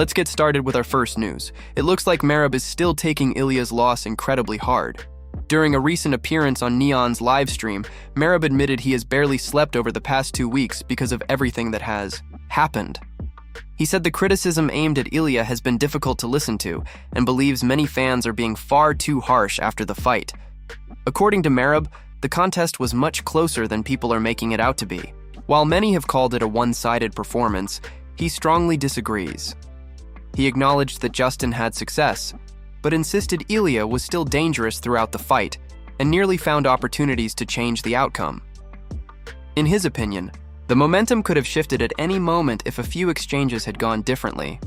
Let's get started with our first news. It looks like Merab is still taking Ilya's loss incredibly hard. During a recent appearance on Neon's livestream, Merab admitted he has barely slept over the past 2 weeks because of everything that has happened. He said the criticism aimed at Ilya has been difficult to listen to and believes many fans are being far too harsh after the fight. According to Merab, the contest was much closer than people are making it out to be. While many have called it a one-sided performance, he strongly disagrees. He acknowledged that Justin had success, but insisted Ilya was still dangerous throughout the fight and nearly found opportunities to change the outcome. In his opinion, the momentum could have shifted at any moment if a few exchanges had gone differently.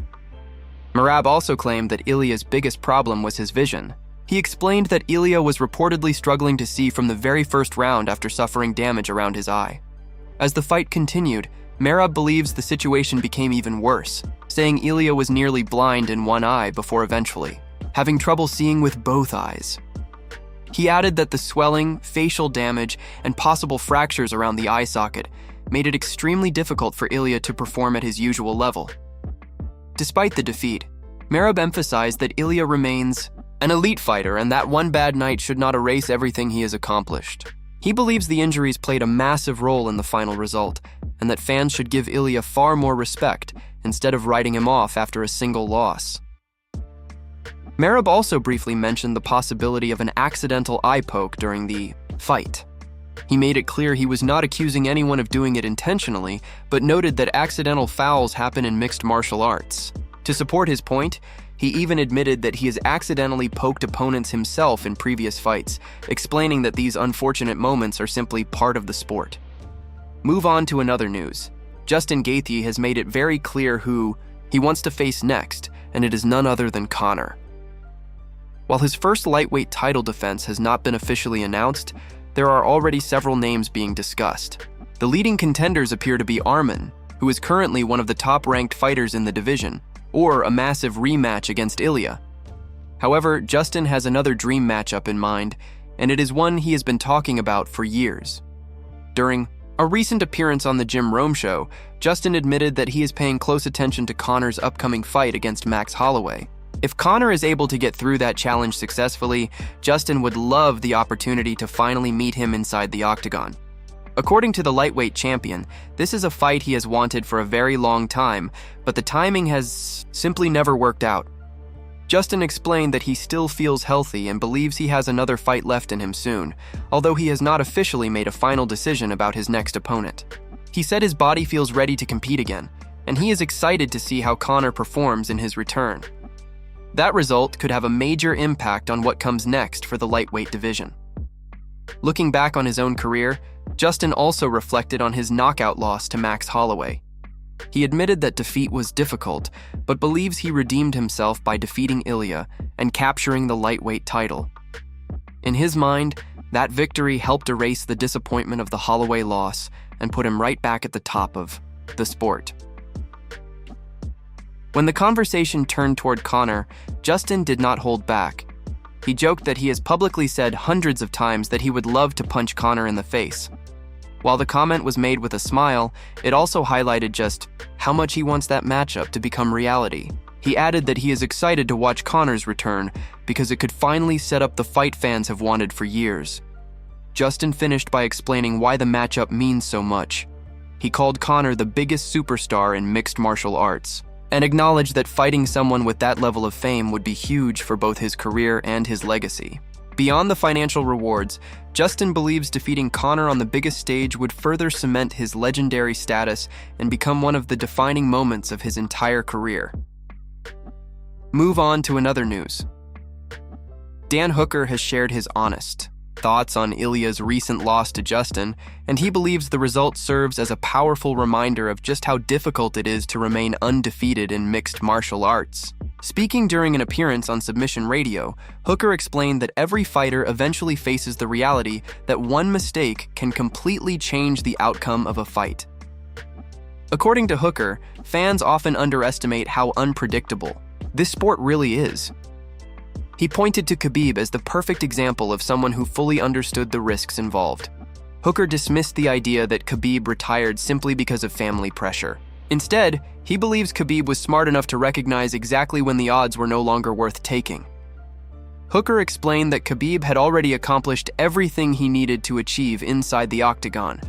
Merab also claimed that Ilya's biggest problem was his vision. He explained that Ilya was reportedly struggling to see from the very first round after suffering damage around his eye. As the fight continued, Merab believes the situation became even worse, saying Ilya was nearly blind in one eye before eventually having trouble seeing with both eyes. He added that the swelling, facial damage, and possible fractures around the eye socket made it extremely difficult for Ilya to perform at his usual level. Despite the defeat, Merab emphasized that Ilya remains an elite fighter and that one bad night should not erase everything he has accomplished. He believes the injuries played a massive role in the final result, and that fans should give Ilya far more respect instead of writing him off after a single loss. Merab also briefly mentioned the possibility of an accidental eye poke during the fight. He made it clear he was not accusing anyone of doing it intentionally, but noted that accidental fouls happen in mixed martial arts. To support his point, he even admitted that he has accidentally poked opponents himself in previous fights, explaining that these unfortunate moments are simply part of the sport. Move on to another news. Justin Gaethje has made it very clear who he wants to face next, and it is none other than Conor. While his first lightweight title defense has not been officially announced, there are already several names being discussed. The leading contenders appear to be Arman, who is currently one of the top-ranked fighters in the division, or a massive rematch against Ilya. However, Justin has another dream matchup in mind, and it is one he has been talking about for years. During a recent appearance on the Jim Rome Show, Justin admitted that he is paying close attention to Conor's upcoming fight against Max Holloway. If Conor is able to get through that challenge successfully, Justin would love the opportunity to finally meet him inside the octagon. According to the lightweight champion, this is a fight he has wanted for a very long time, but the timing has simply never worked out. Justin explained that he still feels healthy and believes he has another fight left in him soon, although he has not officially made a final decision about his next opponent. He said his body feels ready to compete again, and he is excited to see how Conor performs in his return. That result could have a major impact on what comes next for the lightweight division. Looking back on his own career, Justin also reflected on his knockout loss to Max Holloway. He admitted that defeat was difficult, but believes he redeemed himself by defeating Ilya and capturing the lightweight title. In his mind, that victory helped erase the disappointment of the Holloway loss and put him right back at the top of the sport. When the conversation turned toward Conor, Justin did not hold back. He joked that he has publicly said hundreds of times that he would love to punch Conor in the face. While the comment was made with a smile, it also highlighted just how much he wants that matchup to become reality. He added that he is excited to watch Conor's return because it could finally set up the fight fans have wanted for years. Justin finished by explaining why the matchup means so much. He called Conor the biggest superstar in mixed martial arts, and acknowledged that fighting someone with that level of fame would be huge for both his career and his legacy. Beyond the financial rewards, Justin believes defeating Conor on the biggest stage would further cement his legendary status and become one of the defining moments of his entire career. Move on to another news. Dan Hooker has shared his honest thoughts on Ilya's recent loss to Justin, and he believes the result serves as a powerful reminder of just how difficult it is to remain undefeated in mixed martial arts. Speaking during an appearance on Submission Radio, Hooker explained that every fighter eventually faces the reality that one mistake can completely change the outcome of a fight. According to Hooker, fans often underestimate how unpredictable this sport really is. He pointed to Khabib as the perfect example of someone who fully understood the risks involved. Hooker dismissed the idea that Khabib retired simply because of family pressure. Instead, he believes Khabib was smart enough to recognize exactly when the odds were no longer worth taking. Hooker explained that Khabib had already accomplished everything he needed to achieve inside the octagon.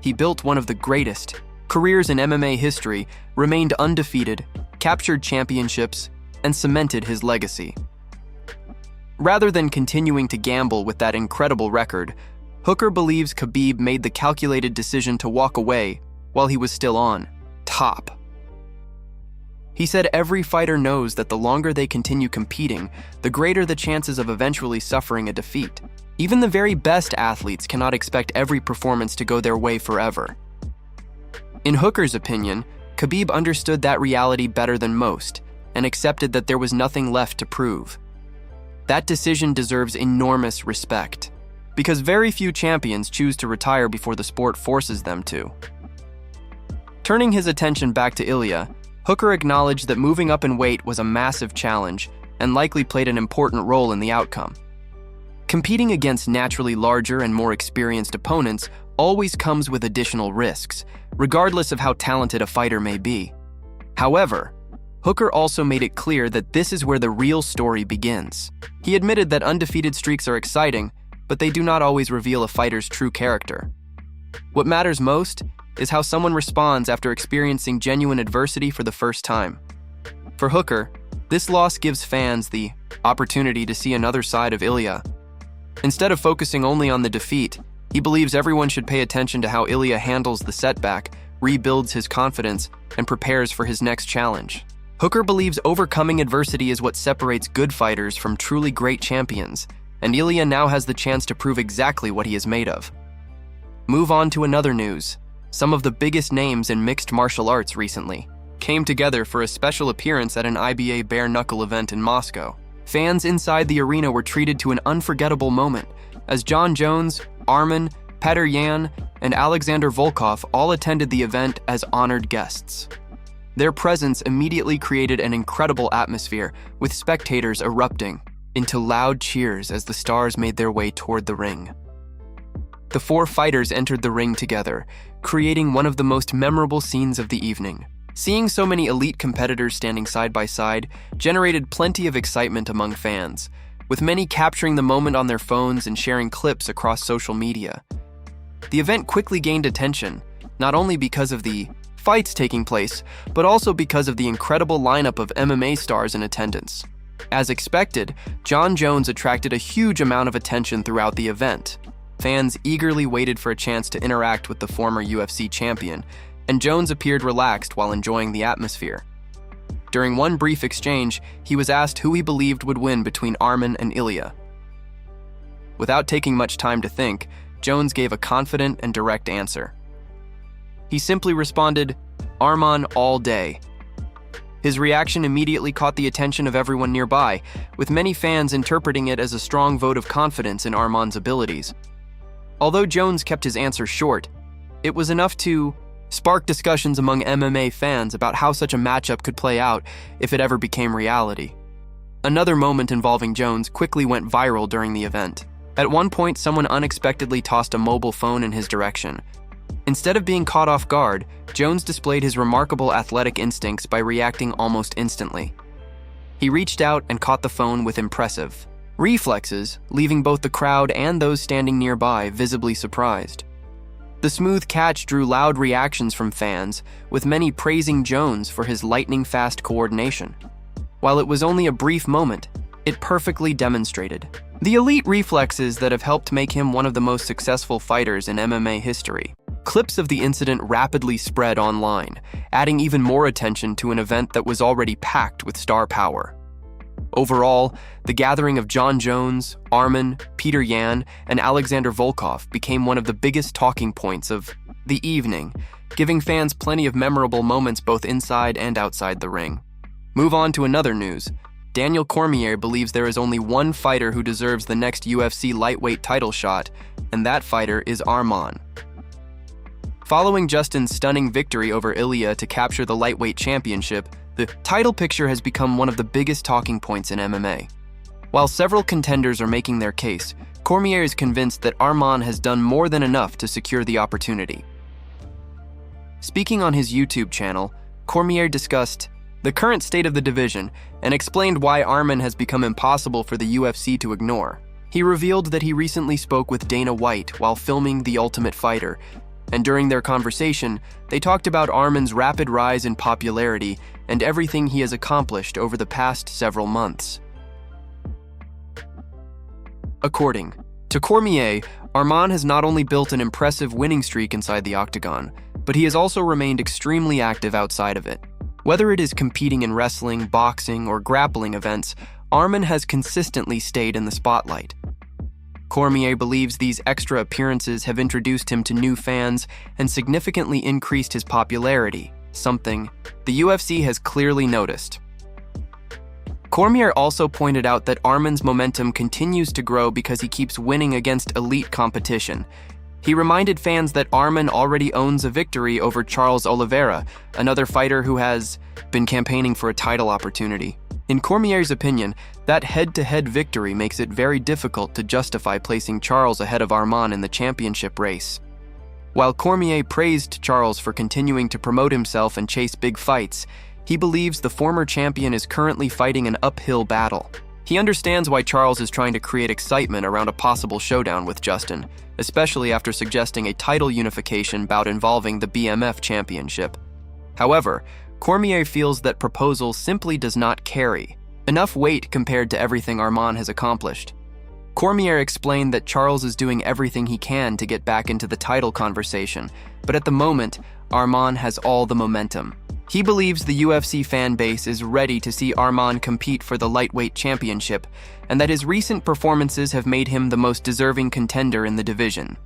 He built one of the greatest careers in MMA history, remained undefeated, captured championships, and cemented his legacy. Rather than continuing to gamble with that incredible record, Hooker believes Khabib made the calculated decision to walk away while he was still on top. He said every fighter knows that the longer they continue competing, the greater the chances of eventually suffering a defeat. Even the very best athletes cannot expect every performance to go their way forever. In Hooker's opinion, Khabib understood that reality better than most and accepted that there was nothing left to prove. That decision deserves enormous respect, because very few champions choose to retire before the sport forces them to. Turning his attention back to Ilya, Hooker acknowledged that moving up in weight was a massive challenge and likely played an important role in the outcome. Competing against naturally larger and more experienced opponents always comes with additional risks, regardless of how talented a fighter may be. However, Hooker also made it clear that this is where the real story begins. He admitted that undefeated streaks are exciting, but they do not always reveal a fighter's true character. What matters most is how someone responds after experiencing genuine adversity for the first time. For Hooker, this loss gives fans the opportunity to see another side of Ilya. Instead of focusing only on the defeat, he believes everyone should pay attention to how Ilya handles the setback, rebuilds his confidence, and prepares for his next challenge. Hooker believes overcoming adversity is what separates good fighters from truly great champions, and Ilya now has the chance to prove exactly what he is made of. Move on to another news. Some of the biggest names in mixed martial arts recently came together for a special appearance at an IBA bare-knuckle event in Moscow. Fans inside the arena were treated to an unforgettable moment as Jon Jones, Arman, Petr Yan, and Alexander Volkov all attended the event as honored guests. Their presence immediately created an incredible atmosphere, with spectators erupting into loud cheers as the stars made their way toward the ring. The four fighters entered the ring together, creating one of the most memorable scenes of the evening. Seeing so many elite competitors standing side by side generated plenty of excitement among fans, with many capturing the moment on their phones and sharing clips across social media. The event quickly gained attention, not only because of the fights taking place, but also because of the incredible lineup of MMA stars in attendance. As expected, Jon Jones attracted a huge amount of attention throughout the event. Fans eagerly waited for a chance to interact with the former UFC champion, and Jones appeared relaxed while enjoying the atmosphere. During one brief exchange, he was asked who he believed would win between Arman and Ilya. Without taking much time to think, Jones gave a confident and direct answer. He simply responded, "Arman all day." His reaction immediately caught the attention of everyone nearby, with many fans interpreting it as a strong vote of confidence in Arman's abilities. Although Jones kept his answer short, it was enough to spark discussions among MMA fans about how such a matchup could play out if it ever became reality. Another moment involving Jones quickly went viral during the event. At one point, someone unexpectedly tossed a mobile phone in his direction. Instead of being caught off guard, Jones displayed his remarkable athletic instincts by reacting almost instantly. He reached out and caught the phone with impressive reflexes, leaving both the crowd and those standing nearby visibly surprised. The smooth catch drew loud reactions from fans, with many praising Jones for his lightning-fast coordination. While it was only a brief moment, it perfectly demonstrated the elite reflexes that have helped make him one of the most successful fighters in MMA history. Clips of the incident rapidly spread online, adding even more attention to an event that was already packed with star power. Overall, the gathering of Jon Jones, Arman, Petr Yan, and Alexander Volkov became one of the biggest talking points of the evening, giving fans plenty of memorable moments both inside and outside the ring. Move on to another news. Daniel Cormier believes there is only one fighter who deserves the next UFC lightweight title shot, and that fighter is Arman. Following Justin's stunning victory over Ilya to capture the lightweight championship, the title picture has become one of the biggest talking points in MMA. While several contenders are making their case, Cormier is convinced that Arman has done more than enough to secure the opportunity. Speaking on his YouTube channel, Cormier discussed the current state of the division and explained why Arman has become impossible for the UFC to ignore. He revealed that he recently spoke with Dana White while filming The Ultimate Fighter, and during their conversation, they talked about Arman's rapid rise in popularity and everything he has accomplished over the past several months. According to Cormier, Arman has not only built an impressive winning streak inside the octagon, but he has also remained extremely active outside of it. Whether it is competing in wrestling, boxing, or grappling events, Arman has consistently stayed in the spotlight. Cormier believes these extra appearances have introduced him to new fans and significantly increased his popularity, something the UFC has clearly noticed. Cormier also pointed out that Arman's momentum continues to grow because he keeps winning against elite competition. He reminded fans that Arman already owns a victory over Charles Oliveira, another fighter who has been campaigning for a title opportunity. In Cormier's opinion, that head-to-head victory makes it very difficult to justify placing Charles ahead of Arman in the championship race. While Cormier praised Charles for continuing to promote himself and chase big fights, he believes the former champion is currently fighting an uphill battle. He understands why Charles is trying to create excitement around a possible showdown with Justin, especially after suggesting a title unification bout involving the BMF championship. However, Cormier feels that proposal simply does not carry enough weight compared to everything Arman has accomplished. Cormier explained that Charles is doing everything he can to get back into the title conversation, but at the moment, Arman has all the momentum. He believes the UFC fan base is ready to see Arman compete for the lightweight championship, and that his recent performances have made him the most deserving contender in the division.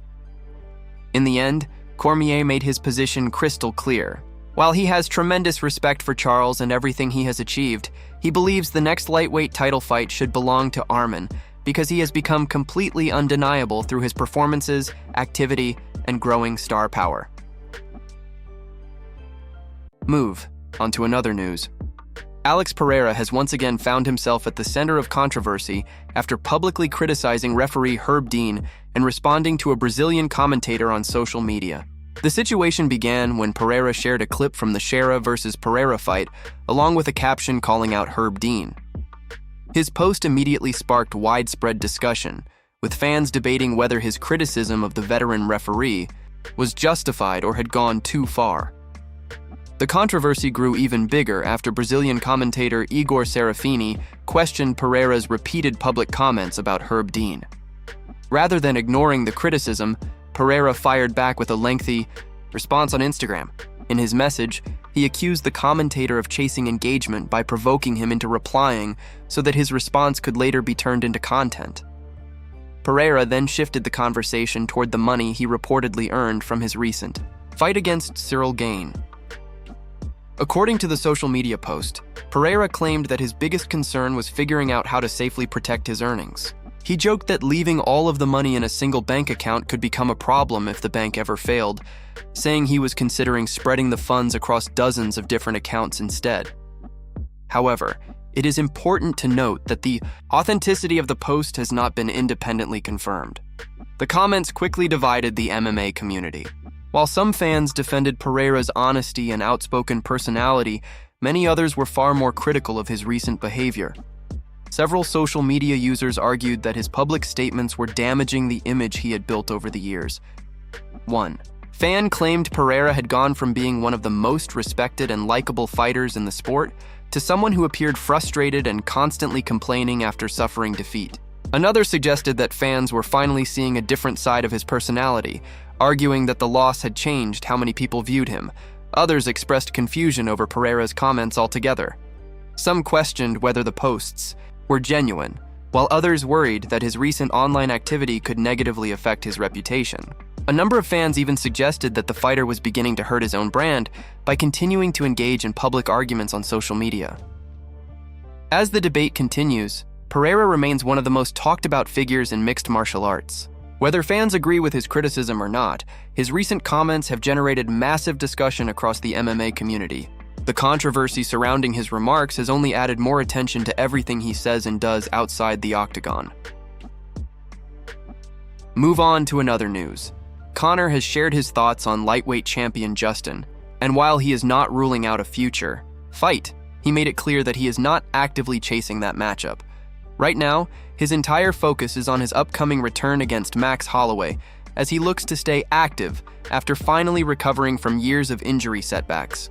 In the end, Cormier made his position crystal clear. While he has tremendous respect for Charles and everything he has achieved, he believes the next lightweight title fight should belong to Arman because he has become completely undeniable through his performances, activity, and growing star power. Move on to another news. Alex Pereira has once again found himself at the center of controversy after publicly criticizing referee Herb Dean and responding to a Brazilian commentator on social media. The situation began when Pereira shared a clip from the Shera versus Pereira fight, along with a caption calling out Herb Dean. His post immediately sparked widespread discussion, with fans debating whether his criticism of the veteran referee was justified or had gone too far. The controversy grew even bigger after Brazilian commentator Igor Serafini questioned Pereira's repeated public comments about Herb Dean. Rather than ignoring the criticism, Pereira fired back with a lengthy response on Instagram. In his message, he accused the commentator of chasing engagement by provoking him into replying so that his response could later be turned into content. Pereira then shifted the conversation toward the money he reportedly earned from his recent fight against Cyril Gane. According to the social media post, Pereira claimed that his biggest concern was figuring out how to safely protect his earnings. He joked that leaving all of the money in a single bank account could become a problem if the bank ever failed, saying he was considering spreading the funds across dozens of different accounts instead. However, it is important to note that the authenticity of the post has not been independently confirmed. The comments quickly divided the MMA community. While some fans defended Pereira's honesty and outspoken personality, many others were far more critical of his recent behavior. Several social media users argued that his public statements were damaging the image he had built over the years. 1. Fan claimed Pereira had gone from being one of the most respected and likable fighters in the sport to someone who appeared frustrated and constantly complaining after suffering defeat. Another suggested that fans were finally seeing a different side of his personality, arguing that the loss had changed how many people viewed him. Others expressed confusion over Pereira's comments altogether. Some questioned whether the posts were genuine, while others worried that his recent online activity could negatively affect his reputation. A number of fans even suggested that the fighter was beginning to hurt his own brand by continuing to engage in public arguments on social media. As the debate continues, Pereira remains one of the most talked about figures in mixed martial arts. Whether fans agree with his criticism or not, his recent comments have generated massive discussion across the MMA community. The controversy surrounding his remarks has only added more attention to everything he says and does outside the octagon. Move on to another news. Conor has shared his thoughts on lightweight champion Justin, And while he is not ruling out a future fight, he made it clear that he is not actively chasing that matchup. Right now, his entire focus is on his upcoming return against Max Holloway, as he looks to stay active after finally recovering from years of injury setbacks.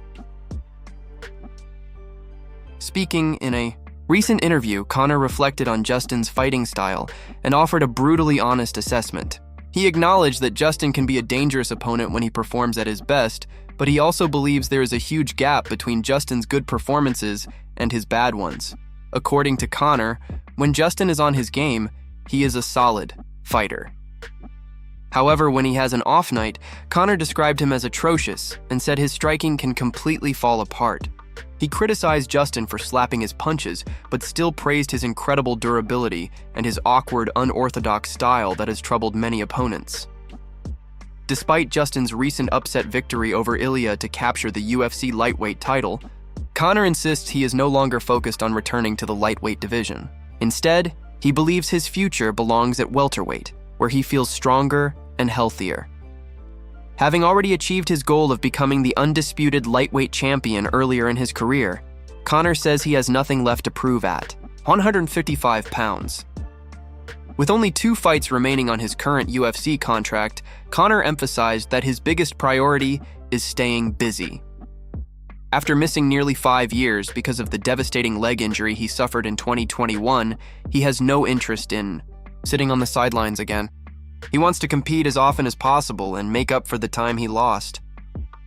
Speaking in a recent interview, Conor reflected on Justin's fighting style and offered a brutally honest assessment. He acknowledged that Justin can be a dangerous opponent when he performs at his best, but he also believes there is a huge gap between Justin's good performances and his bad ones. According to Conor, when Justin is on his game, he is a solid fighter. However, when he has an off night, Conor described him as atrocious and said his striking can completely fall apart. He criticized Justin for slapping his punches, but still praised his incredible durability and his awkward, unorthodox style that has troubled many opponents. Despite Justin's recent upset victory over Ilya to capture the UFC lightweight title, Conor insists he is no longer focused on returning to the lightweight division. Instead, he believes his future belongs at welterweight, where he feels stronger and healthier. Having already achieved his goal of becoming the undisputed lightweight champion earlier in his career, Conor says he has nothing left to prove at 155 pounds. With only 2 fights remaining on his current UFC contract, Conor emphasized that his biggest priority is staying busy. After missing nearly 5 years because of the devastating leg injury he suffered in 2021, he has no interest in sitting on the sidelines again. He wants to compete as often as possible and make up for the time he lost.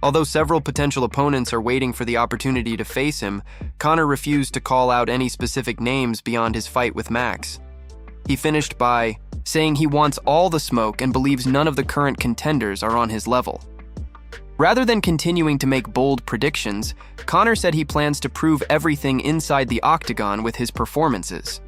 Although several potential opponents are waiting for the opportunity to face him, Conor refused to call out any specific names beyond his fight with Max. He finished by saying he wants all the smoke and believes none of the current contenders are on his level. Rather than continuing to make bold predictions, Conor said he plans to prove everything inside the octagon with his performances.